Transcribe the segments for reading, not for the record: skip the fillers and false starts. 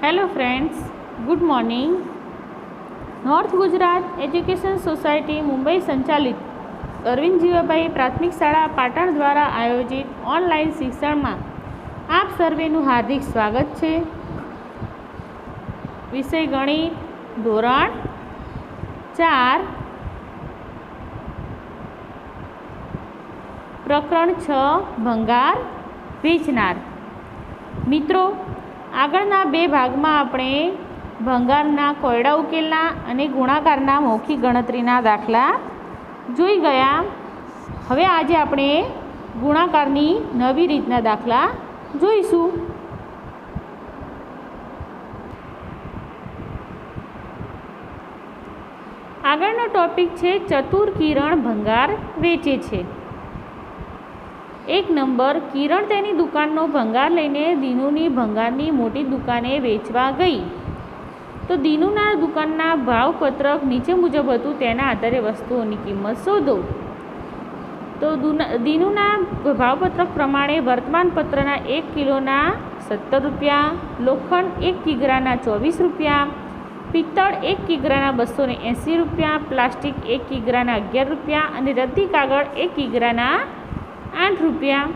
Hello friends, good morning. North Gujarat education society Mumbai સંચાલિત અરવિંદ જીવાભાઈ પ્રાથમિક શાળા પાટણ દ્વારા આયોજિત ઓનલાઈન શિક્ષણમાં આપ સર્વેનું હાર્દિક સ્વાગત છે. વિષય ગણિત, ધોરણ 4, પ્રકરણ 6, ભંગાર વેચનાર. મિત્રો, આગળના બે ભાગમાં આપણે ભંગારના કોયડા ઉકેલના અને ગુણાકારના મૌખિક ગણતરીના દાખલા જોઈ ગયા. હવે આજે આપણે ગુણાકારની નવી રીતના દાખલા જોઈશું. આગળનો ટોપિક છે ચતુર કિરણ ભંગાર વેચે છે. 1 નંબર, કિરણ તેની દુકાનનો ભંગાર લઈને દીનુની ભંગારની મોટી દુકાને વેચવા ગઈ. તો દીનુના દુકાનના ભાવપત્રક નીચે મુજબ હતું, તેના આધારે વસ્તુઓની કિંમત શોધો. તો દીનુના ભાવપત્રક પ્રમાણે વર્તમાન પત્રના 1 કિલોના 17 રૂપિયા, લોખંડ 1 કિગ્રાના 24 રૂપિયા, પિત્તળ 1 કિગ્રાના 280 રૂપિયા, પ્લાસ્ટિક 1 કિગ્રાના 11 રૂપિયા અને રદ્દી કાગળ 1 કિગ્રાના 8 રૂપિયા.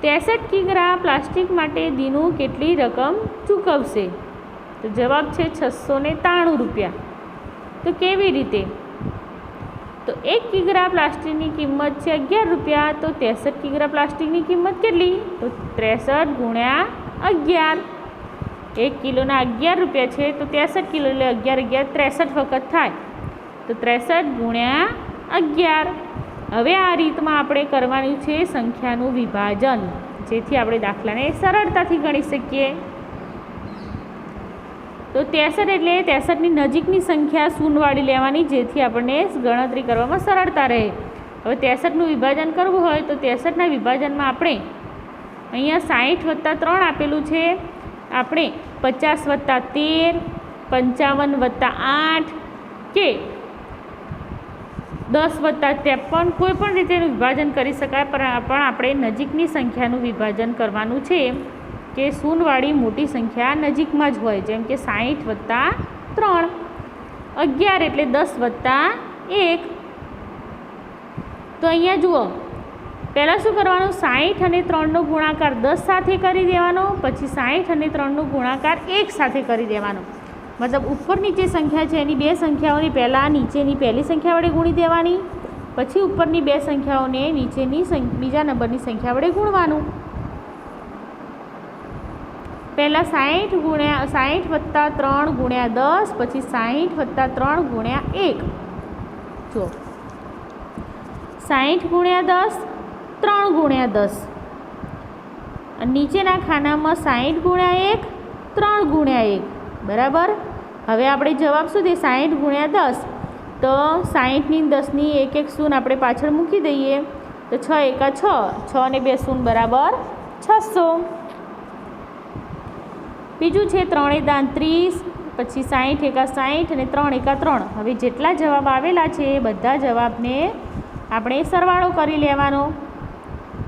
63 કિગ્રા પ્લાસ્ટિક માટે દીનુ કેટલી રકમ ચૂકવશે? તો જવાબ છે 693 રૂપિયા. તો કેવી રીતે? તો 1 કિગ્રા પ્લાસ્ટિકની કિંમત છે 11 રૂપિયા. તો 63 કિગ્રા પ્લાસ્ટિકની કિંમત કેટલી? તો 63 ગુણ્યા 11. 1 કિલોના 11 રૂપિયા છે, તો 63 કિલો એટલે 11 63 વખત થાય. તો 63 ગુણ્યા 11. હવે આ રીતમાં આપણે કરવાનું છે સંખ્યાનું વિભાજન, જેથી આપણે દાખલાને સરળતાથી ગણી શકીએ. તો 63 એટલે 63ની નજીકની સંખ્યા શૂન્યવાળી લેવાની, જેથી આપણને ગણતરી કરવામાં સરળતા રહે. હવે 63નું વિભાજન કરવું હોય તો 63ના વિભાજનમાં આપણે અહીંયા 60 + 3 આપેલું છે, આપણે 50 + 13, 55 + 8 કે 10 + 53 કોઈ પણ રીતે વિભાજન કરી શકાય, પણ આપણે નજીકની સંખ્યાનું વિભાજન કરવાનું છે કે શૂન્યવાળી મોટી સંખ્યા નજીકમાં જ હોય. જેમ કે 60 + 3, 11 એટલે 10 + 1. તો અહીંયા જુઓ, પહેલાં શું કરવાનું? 60 અને 3નો ગુણાકાર 10 સાથે કરી દેવાનો, પછી 60 અને 3નો ગુણાકાર 1 સાથે કરી દેવાનો. મતલબ ઉપર નીચે સંખ્યા છે એની બે સંખ્યાઓની પહેલાં નીચેની પહેલી સંખ્યા વડે ગુણી દેવાની, પછી ઉપરની બે સંખ્યાઓને નીચેની બીજા નંબરની સંખ્યા વડે ગુણવાનું. પહેલાં 60 + 3 ગુણ્યા 10, પછી 60 + 3 ગુણ્યા 1. જો 60 ગુણ્યા 10, 3 ગુણ્યા 10. અને નીચેના ખાનામાં 60 ગુણ્યા 1, 3 ગુણ્યા 1. બરાબર. હવે આપણે જવાબ શું દે? 60 ગુણ્યા 10. તો 60ની 10ની એક શૂન્ય આપણે પાછળ મૂકી દઈએ, તો 6 × 6, 6 અને 2 શૂન્ય બરાબર 600. બીજું છે 3 × 30, પછી 60 × 60 અને 3 × 3. હવે જેટલા જવાબ આવેલા છે એ બધા જવાબને આપણે સરવાળો કરી લેવાનો.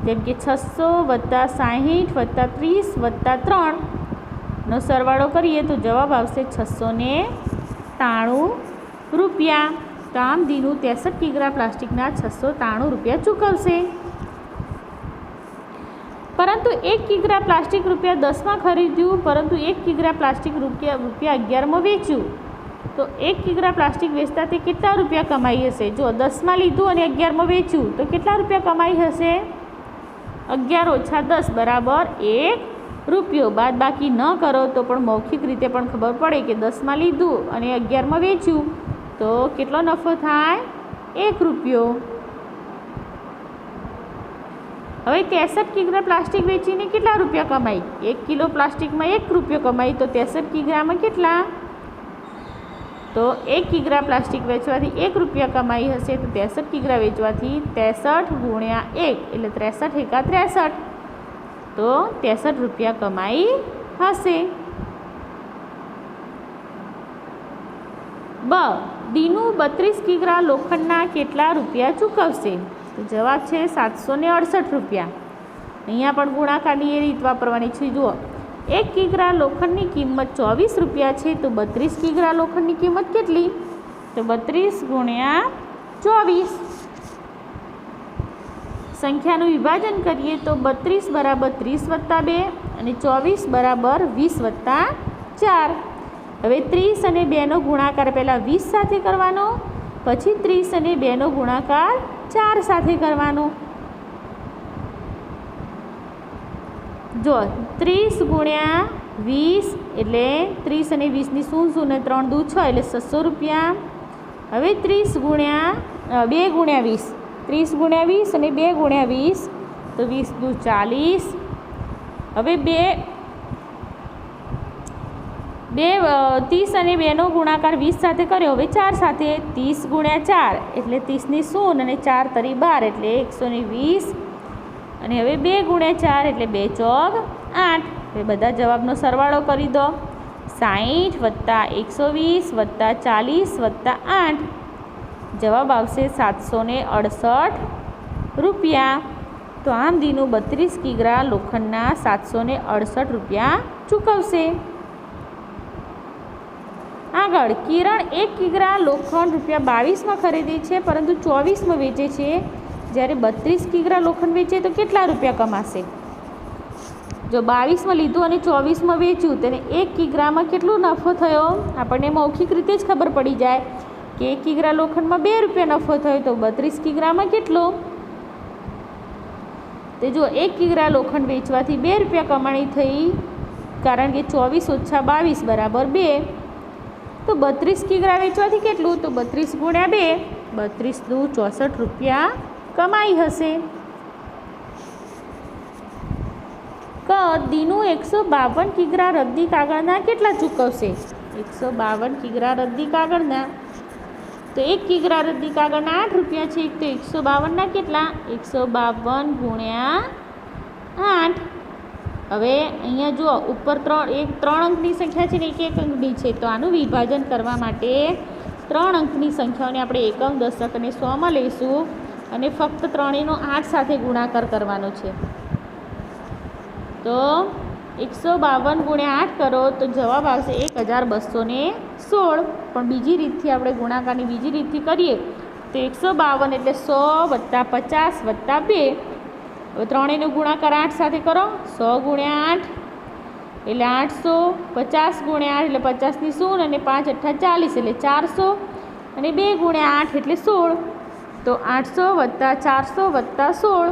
જેમ કે 600 + 60 + 30 + 3 નો સરવાળો કરીએ તો જવાબ આવશે 693 રૂપિયા. તો આમ દીનુ 63 કિગ્રા પ્લાસ્ટિકના 693 રૂપિયા ચૂકવશે. પરંતુ 1 કિગ્રા પ્લાસ્ટિક રૂપિયા 10માં ખરીદ્યું, પરંતુ 1 કિગ્રા પ્લાસ્ટિક રૂપિયા 11માં વેચ્યું. તો 1 કિગ્રા પ્લાસ્ટિક વેચતા તે કેટલા રૂપિયા કમાઈ હશે? જો 10માં લીધું અને 11માં વેચ્યું તો કેટલા રૂપિયા કમાઈ હશે? 11 - 10 બરાબર 1 રૂપિયો. બાદ બાકી ન કરો તો પણ મૌખિક રીતે પણ ખબર પડે કે 10માં લીધું અને 11માં વેચ્યું તો કેટલો નફો થાય? 1 રૂપિયો. હવે 63 કિગ્રા પ્લાસ્ટિક વેચીને કેટલા રૂપિયા કમાઈ? 1 કિલો પ્લાસ્ટિકમાં 1 રૂપિયો કમાઈ, તો 63 કિગ્રામાં કેટલા? તો 1 કિગ્રા પ્લાસ્ટિક વેચવાથી 1 રૂપિયા કમાઈ હશે. તો 63 કિગ્રા વેચવાથી 63 ગુણ્યા 1 એટલે 63 × 63. તો 63 રૂપિયા કમાઈ હશે. બ, દીનુ 32 કિગ્રા લોખંડના કેટલા રૂપિયા ચૂકવશે? તો જવાબ છે 768 રૂપિયા. અહીંયા પણ ગુણાકારની એ રીત વાપરવાની છે. જુઓ, 1 કિગ્રા લોખંડની કિંમત 24 રૂપિયા છે, તો 32 કિગ્રા લોખંડની કિંમત કેટલી? તો 32 ગુણ્યા 24. સંખ્યાનું વિભાજન કરીએ તો 32 બરાબર 30 વત્તા 2 અને 24 બરાબર 20 વત્તા 4. હવે 30 અને 2નો ગુણાકાર પહેલાં 20 સાથે કરવાનો, પછી 30 અને 2નો ગુણાકાર 4 સાથે કરવાનો. જો 30 ગુણ્યા 20 એટલે 30 અને 20ની 0 0 3 દુ 6 એટલે 600 રૂપિયા. હવે 30 ગુણ્યા 2 ગુણ્યા 20, 30 ગુણ્યા 20 અને 2 ગુણ્યા 20 તો 20 દુ 40. હવે 30 અને 2નો ગુણાકાર 20 સાથે કર્યો, હવે 4 સાથે 30 ગુણ્યા 4 એટલે 30ની 0 અને 4 તરી 12 એટલે 120. અને હવે 2 ગુણ્યા 4 એટલે 2 ચોક 8. હવે બધા જવાબનો સરવાળો કરી દો. 60 વત્તા 120 વત્તા 40 વત્તા 8, જવાબ આવશે 768 રૂપિયા. તો આમ દીનું 32 કિગ્રા લોખંડના 768 રૂપિયા ચૂકવશે. આગળ કિરણ 1 કિગ્રા લોખંડ રૂપિયા 22માં ખરીદે છે પરંતુ 24માં વેચે છે, જ્યારે 32 કિગ્રા લોખંડ વેચે તો કેટલા રૂપિયા કમાશે? જો 22માં લીધું અને 24માં વેચ્યું તેને 1 કિગ્રામાં કેટલો નફો થયો? આપણને મૌખિક રીતે જ ખબર પડી જાય કે 1 કિગ્રા લોખંડમાં 2 રૂપિયા નફો થયો, તો 32 કિગ્રામાં કેટલો? તો જો 1 કિગ્રા લોખંડ વેચવાથી 2 રૂપિયા કમાણી થઈ, કારણ કે 24 ઓછા 22 બરાબર 2. તો 32 કિગ્રા વેચવાથી કેટલું? તો 32 ગુણ્યા 2, 32 દુ 64 રૂપિયા કમાઈ હશે. દીનું 152 કિગ્રા રદ્દી કાગળના કેટલા ચૂકવશે? 152 કિગ્રા રદ્દી કાગળના, તો 1 કિગ્રા રદ્દી કાગળના 8 રૂપિયા છે, તો 152ના કેટલા? 152 ગુણ્યા 8. હવે અહીંયા જુઓ ઉપર 3 અંકની સંખ્યા છે ને 1 અંકની છે, તો આનું વિભાજન કરવા માટે 3 અંકની સંખ્યાઓને આપણે એકમ, દશક અને 100માં લઈશું અને ફક્ત ત્રણેયનો 8 સાથે ગુણાકાર કરવાનો છે. તો 152 ગુણ્યા 8 કરો તો જવાબ આવશે 1216. પણ બીજી રીતથી આપણે ગુણાકારની બીજી રીતથી કરીએ તો 152 એટલે 100 વત્તા 50 વત્તા 2. હવે ત્રણેયનો ગુણાકાર 8 સાથે કરો, 100 ગુણ્યા 8 એટલે 800, 50 ગુણ્યા 8 એટલે 50ની 0 અને 5 8 40 એટલે 400 અને 2 ગુણ્યા 8 એટલે 16. તો 800 વત્તા 400 વત્તા 16.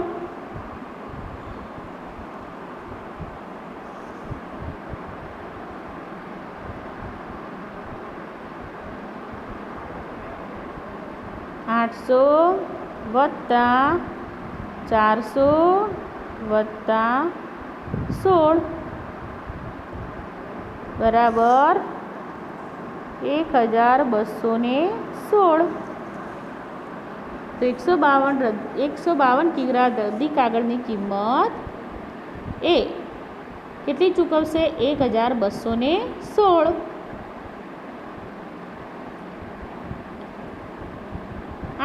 આઠસો વત્તા 400 વત્તા 16 બરાબર 1216. તો 152 કિગ્રા રદ્દી કાગળની કિંમત એ કેટલી ચૂકવશે? 1216.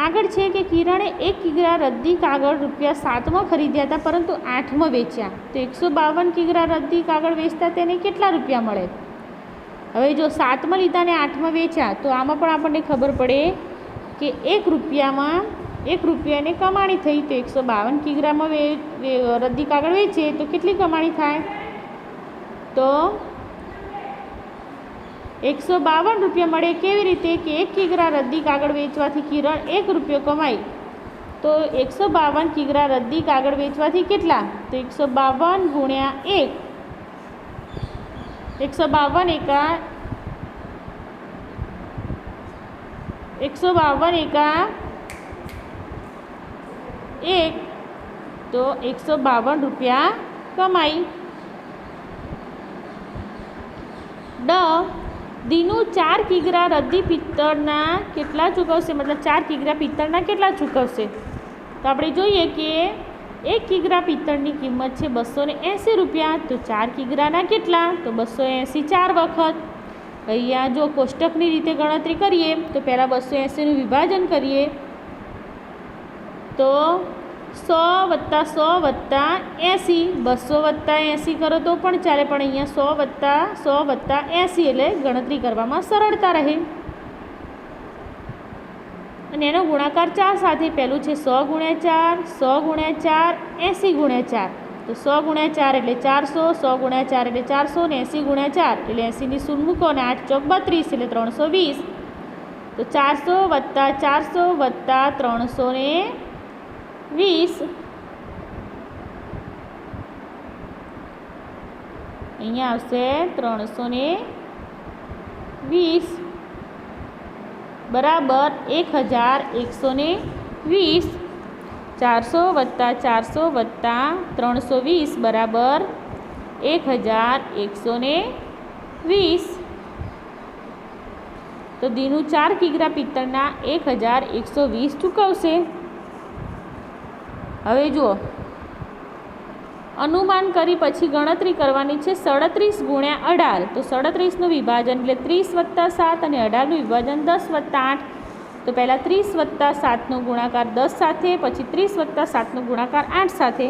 આગળ છે કે કિરણે 1 કિગ્રા રદ્દી કાગળ રૂપિયા 7માં ખરીદ્યા હતા પરંતુ 8માં વેચ્યા, તો 152 કિગ્રા રદ્દી કાગળ વેચતા તેને કેટલા રૂપિયા મળે? હવે જો 7માં લીધા અને 8માં વેચ્યા તો આમાં પણ આપણને ખબર પડે કે 1 રૂપિયાને કમાણી થઈ, તો 152 કિગ્રામાં રદ્દી કાગળ વેચે તો કેટલી કમાણી થાય? તો 152 રૂપિયા મળે. કેવી રીતે? કે 1 કિગ્રા રદ્દી કાગળ વેચવાથી કિરણ 1 રૂપિયો કમાય, તો 152 કિગ્રા રદ્દી કાગળ વેચવાથી કેટલા? તો 152 ગુણ્યા 1, 152 એકા 1, તો 152 રૂપિયા કમાઈ. દીનું 4 કિગ્રા રદ્દી પિત્તળના કેટલા ચૂકવશે? મતલબ 4 કિગ્રા પિત્તળના કેટલા ચૂકવશે? તો આપણે જોઈએ કે 1 કિગ્રા પિત્તળની કિંમત છે 280 રૂપિયા, તો 4 કિગ્રાના કેટલા? તો 280 4 વખત. અહીંયા જો કોષ્ટકની રીતે ગણતરી કરીએ તો પહેલાં 280નું વિભાજન કરીએ તો 100 + 100 + 80, 200 + 80 કરો તો પણ ચાલે, પણ અહીંયા 100 + 100 + 80 એટલે ગણતરી કરવામાં સરળતા રહે. અને એનો ગુણાકાર 4 સાથે. પહેલું છે 100 × 4, 100 × 4, 80 × 4. તો 100 × 4 એટલે 400, 100 × 4 એટલે 400 ને 80 × 4 એટલે 80 ની શૂન્ય મૂકો અને 8 ચોક 32 એટલે 320. તો 400 + 400 + 320 અહીંયા આવશે 320 બરાબર 1120. 400 + 400 + 320 બરાબર 1120. તો દીનું 4 કિગ્રા પિત્તળના 1120 ચૂકવશે. હવે જુઓ, અનુમાન કરી પછી ગણતરી કરવાની છે 37 × 18. તો 37નું વિભાજન એટલે 30 + 7 અને 18નું વિભાજન 10 + 8. તો પહેલાં 30 + 7નો ગુણાકાર 10 સાથે, પછી 30 + 7નો ગુણાકાર 8 સાથે.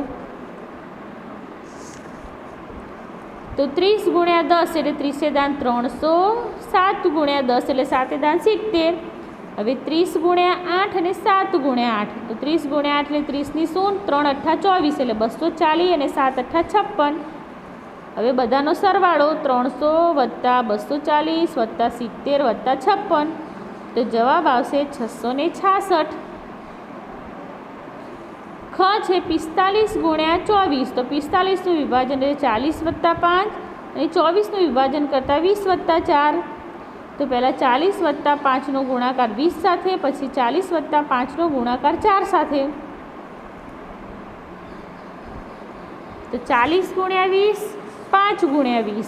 તો 30 × 10 એટલે 30 દાન 300, 7 × 10 એટલે 7 દાન 70. હવે 30 × 8 અને 7 × 8. તો 30 × 8 એટલે 30 ની શૂન્ય, 3 × 8 = 24 એટલે 240 અને 7 × 8 = 56. હવે બધાનો સરવાળો 300 + 240 + 70 + 56. તો જવાબ આવશે 666. ખ છે 45 × 24. તો 45નું વિભાજન એટલે 40 + 5 અને 24નું વિભાજન કરતાં 20 + 4. તો પહેલાં 40 + 5નો ગુણાકાર 20 સાથે, પછી 40 + 5નો ગુણાકાર 4 સાથે. તો 40 × 20, 5 × 20.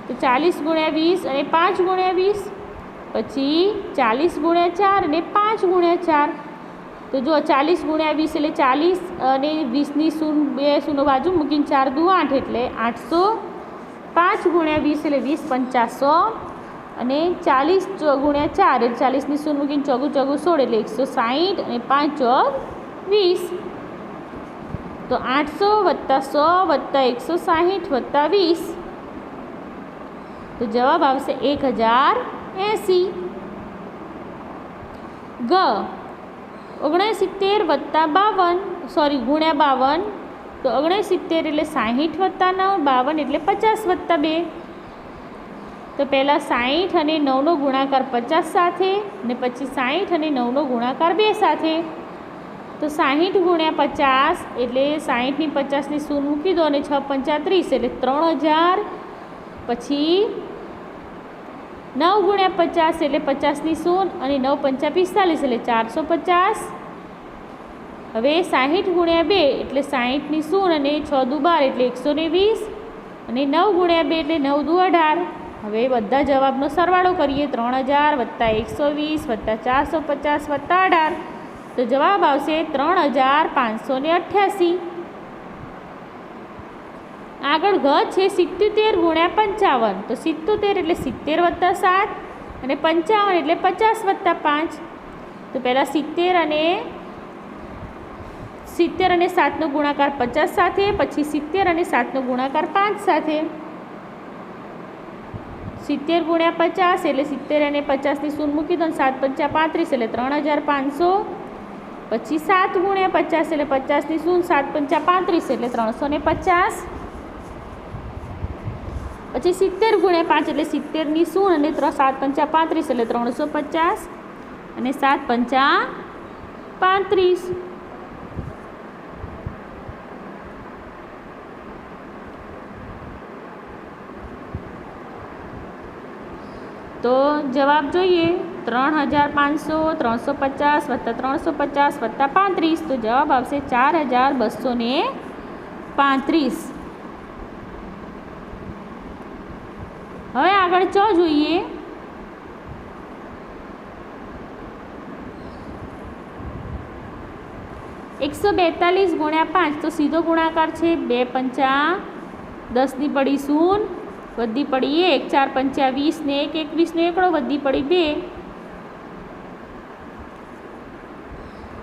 તો 40 × 20 અને 5 × 20, પછી 40 × 4 અને 5 × 4. તો જો 40 × 20 એટલે 40 અને 20ની શૂન્ય, બે શૂન્ય બાજુ મૂકીને 4 × 2 = 8 એટલે 800. 5 × 20 એટલે 20 × 500 અને 40 × 4 એટલે 40ની શૂન્ય મૂકીને 4 × 4 = 16 એટલે 160 અને 5 ચોક 20. તો 800 + 100 + 160 + 20. તો જવાબ આવશે 1080. ગ 69 + 52 × 52. તો 69 એટલે 60 + 9, 52 એટલે 50 + 2. તો પહેલાં 60 અને 9નો ગુણાકાર 50 સાથે, અને પછી 60 અને 9નો ગુણાકાર 2 સાથે. તો 60 × 50 એટલે 60ની 50ની શૂન્ય મૂકી દો અને 6 × 5 = 30 એટલે 3000. પછી 9 × 50 એટલે 50ની શૂન્ય અને 9 × 5 = 45 એટલે 450. હવે 60 × 2 એટલે 60ની શૂન્ય અને 6 × 12 એટલે 120 અને 9 × 2 એટલે 9 × 18. હવે બધા જવાબનો સરવાળો કરીએ. 3000 + 120 + 450 + 18. તો જવાબ આવશે 3588. આગળ ઘ છે 77 × 55. તો 77 એટલે 70 + 7 અને 55 એટલે 50 + 5. તો પહેલાં 70 અને 7નો ગુણાકાર 50 સાથે, પછી 70 અને 7નો ગુણાકાર 5 સાથે. 70 × 50 એટલે 70 અને 50ની શૂન્ય મૂકી દો, 7 × 5 = 35 એટલે 3500. પછી 7 × 50 એટલે 50ની શૂન્ય, 7 × 5 = 35 એટલે 350. પછી 70 × 5 એટલે 70ની શૂન્ય અને 7 × 5 = 35 એટલે 350 અને 7 × 5 = 35. તો જવાબ જોઈએ. 3500, 350 + 350 + 35. તો જવાબ આવશે 4235. હવે આગળ ચ જોઈએ. $142 × 5. તો સીધો ગુણાકાર છે 2 × 5 = 10ની પડી શૂન્ય, વધી પડી 1, 4 × 5 = 20 ને 1 = 21 નો એકડો, વધી પડી 2.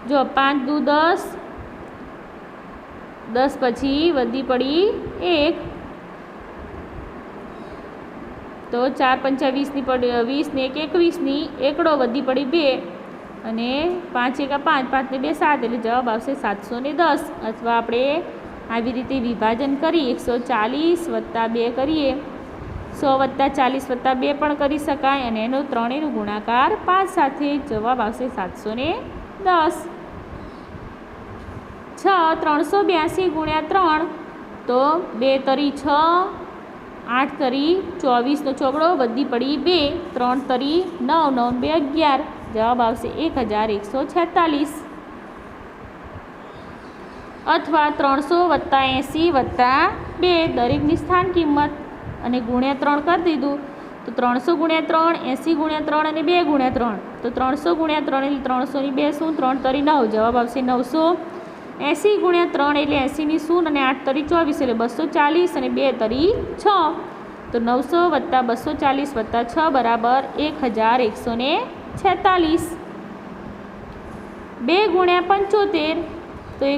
જો 5 દુ 10, 10 પછી વધી પડી 1, તો 4 પંચા 20 પડી 20 ને 1 21, એકડો વધી પડી 2 અને 5 એકા 5, 5 ને 2 7, એટલે જવાબ આવશે 710. અથવા આપણે આવી રીતે વિભાજન કરી 140 વત્તા 2 કરીએ, 100 વત્તા 40 વત્તા 2 પણ કરી શકાય અને એનો ત્રણેયનો ગુણાકાર 5 સાથે, જવાબ આવશે 710. 6 382 ગુણ્યા 3, તો 2 તરી 6, 8 તરી 24નો ચોગડો વધી પડી 2, 3 તરી 9, 9 2 11, જવાબ આવશે 1146. અથવા 300 વત્તા 80 વત્તા 2, દરેકની સ્થાન કિંમત અને ગુણ્યા 3 કરી દીધું, તો 300 ગુણ્યા 3, 80 ગુણ્યા 3 અને 2 ગુણ્યા 3, તો 300 ગુણ્યા 3 એટલે 300 ની 2 શું, 3 તરી 9, જવાબ આવશે 900. 80 ગુણ્યા 3 એટલે 80 ની શૂન અને 8 તરી 24 એટલે 240 અને 2 તરી 6, તો 900 વત્તા 240 વત્તા 6 બરાબર 1146. 2 ગુણ્યા 75, તો 2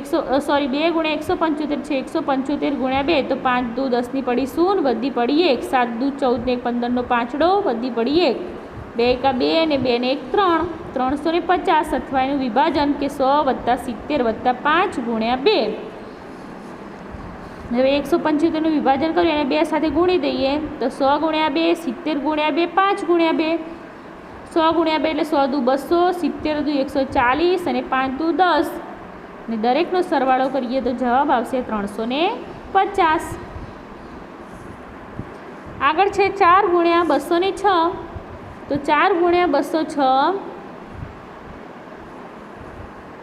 ગુણ્યા 175 છે, 175 ગુણ્યા 2, તો 5 દુ 10 ની પડી શૂન, વધી પડી 1, 7 દુ 14 ને 15 નો પાંચડો વધી પડી 1, 2 એકા 2 અને 2 ને 1 3, 350. અથવા એનું વિભાજન કે 100 વત્તા 70 વત્તા 5 ગુણ્યા 2. હવે 175નું વિભાજન કરી અને 2 સાથે ગુણી દઈએ, તો 100 ગુણ્યા 2, 70 ગુણ્યા 2, 5 ગુણ્યા 2, 100 ગુણ્યા 2 એટલે 100 દુ 200, 70 દુ 140 અને 5 દુ 10, અને દરેકનો સરવાળો કરીએ તો જવાબ આવશે 350. આગળ છે 4 ગુણ્યા 206, તો 4 ગુણ્યા 206,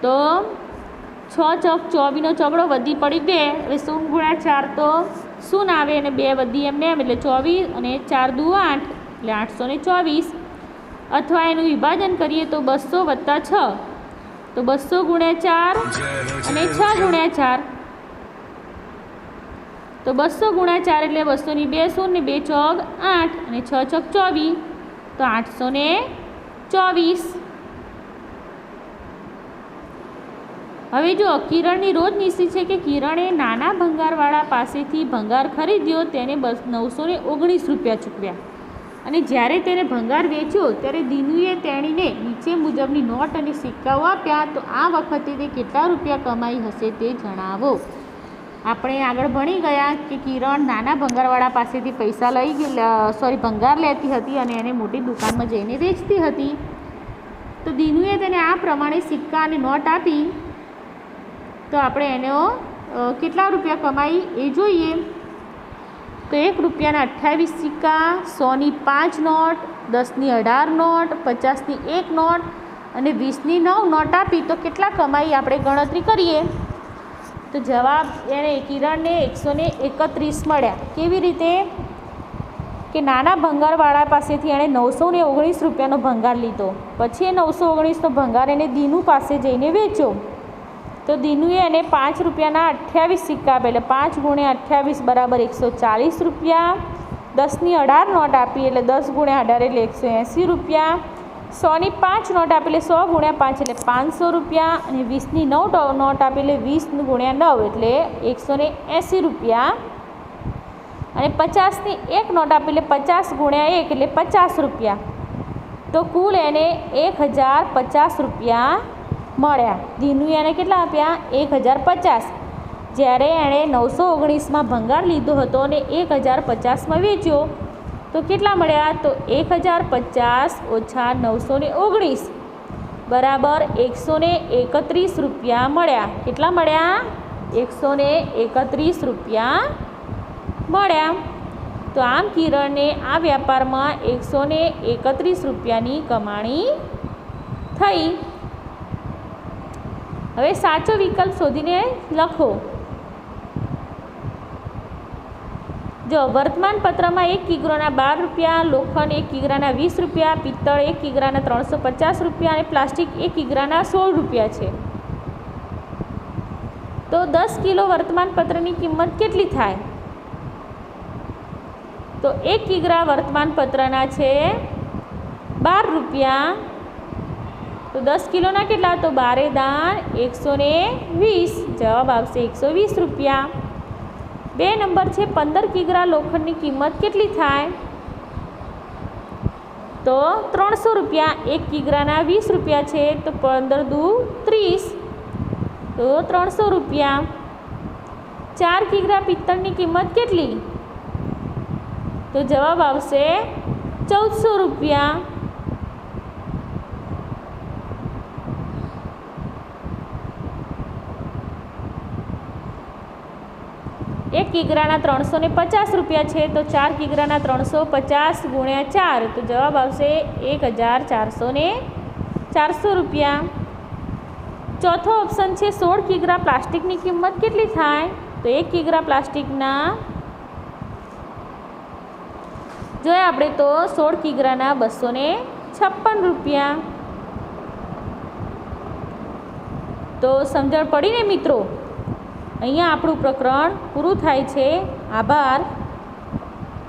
તો 6 ચોક 24નો ચોગડો વધી પડી 2, હવે 0 ગુણ્યા 4 તો 0 આવે અને 2 વધી એમને એમ એટલે 24 અને 4 દુ 8 એટલે 824. અથવા એનું વિભાજન કરીએ તો 200 વત્તા 6, તો 200 ગુણ્યા 4 અને 6 ગુણ્યા 4, તો 200 ગુણ્યા 4 એટલે 200 ની 2 0 ને 2 ચોક 8 અને 6 ચોક 24, તો 824. હવે જો કિરણની રોજ નીતિ છે કે કિરણે નાના ભંગારવાળા પાસેથી ભંગાર ખરીદ્યો, તેને 919 રૂપિયા ચૂકવ્યા અને જ્યારે તેને ભંગાર વેચ્યો ત્યારે દિનુએ તેણીને નીચે મુજબની નોટ અને સિક્કાઓ આપ્યા, તો આ વખતે તે કેટલા રૂપિયા કમાઈ હશે તે જણાવો. આપણે આગળ ભણી ગયા કે કિરણ નાના ભંગારવાળા પાસેથી પૈસા ભંગાર લેતી હતી અને એને મોટી દુકાનમાં જઈને વેચતી હતી. તો દિનુએ તેને આ પ્રમાણે સિક્કા અને નોટ આપી, તો આપણે એનો કેટલા રૂપિયા કમાઈ એ જોઈએ. તો 1 રૂપિયાના 28 સિક્કા, 100ની 5 નોટ, 10ની 18 નોટ, 50ની 1 નોટ અને 20ની 9 નોટ આપી, તો કેટલા કમાઈ આપણે ગણતરી કરીએ. તો જવાબ એને કિરણને 131 મળ્યા. કેવી રીતે કે નાના ભંગારવાળા પાસેથી એણે 919 રૂપિયાનો ભંગાર લીધો, પછી એ 919નો ભંગાર એને દીનુ પાસે જઈને વેચ્યો, તો દિનુએ એને 5 રૂપિયાના 28 સિક્કા આપે એટલે 5 ગુણ્યા 28 બરાબર 140 રૂપિયા. 10ની 18 નોટ આપી એટલે 10 ગુણ્યા 18 એટલે 180 રૂપિયા. 100ની 5 નોટ આપી એટલે 100 ગુણ્યા 5 એટલે 500 રૂપિયા અને 20ની 9 નોટ આપી એટલે 20 ગુણ્યા 9 એટલે 180 રૂપિયા અને 50ની 1 નોટ આપી એટલે 50 ગુણ્યા 1 એટલે 50 રૂપિયા. તો કુલ એને 1050 રૂપિયા મળ્યા. દિનુએ એને કેટલા આપ્યા? 1050. જ્યારે એણે 919માં ભંગાર લીધો હતો અને 1050માં વેચ્યો, તો કેટલા મળ્યા? તો 1050 ઓછા 919 બરાબર 131 રૂપિયા મળ્યા. કેટલા મળ્યા? 131 રૂપિયા મળ્યા. તો આમ કિરણને આ વ્યાપારમાં 131 રૂપિયાની કમાણી થઈ. હવે સાચો વિકલ્પ શોધીને લખો. જો વર્તમાન પત્રમાં 1 કિગ્રાના 12 રૂપિયા, લોખંડ 1 કિગ્રાના 20 રૂપિયા, પિત્તળ 1 કિગ્રાના 350 રૂપિયા અને પ્લાસ્ટિક 1 કિગ્રાના 16 રૂપિયા છે. તો 10 કિલો વર્તમાન પત્રની કિંમત કેટલી થાય? તો 1 કિગ્રા વર્તમાન પત્રના છે 12 રૂપિયા તો 10 કિલોના કેટલા? તો 12 દાણ 120. જવાબ આવશે 120 રૂપિયા. 2 નંબર છે 15 કિગ્રા લોખંડની કિંમત કેટલી થાય? તો 300 રૂપિયા. 1 કિગ્રાના 20 રૂપિયા છે, તો 15 દુ 30, તો 300 રૂપિયા. 4 કિગ્રા પિત્તળની કિંમત કેટલી? તો જવાબ આવશે 1400 રૂપિયા. 1 કિગ્રાના 350 રૂપિયા છે, તો 4 કિગ્રાના 350 ગુણ્યા 4, તો જવાબ આવશે 1400 રૂપિયા. ચોથો ઓપ્શન છે 16 કિગ્રા પ્લાસ્ટિકની કિંમત કેટલી થાય? તો 1 કિગ્રા પ્લાસ્ટિકના જોઈએ આપણે તો 16 કિગ્રાના 256 રૂપિયા. તો સમજણ પડી ને મિત્રો? અહીંયા આપણું પ્રકરણ પૂરું થાય છે. આભાર.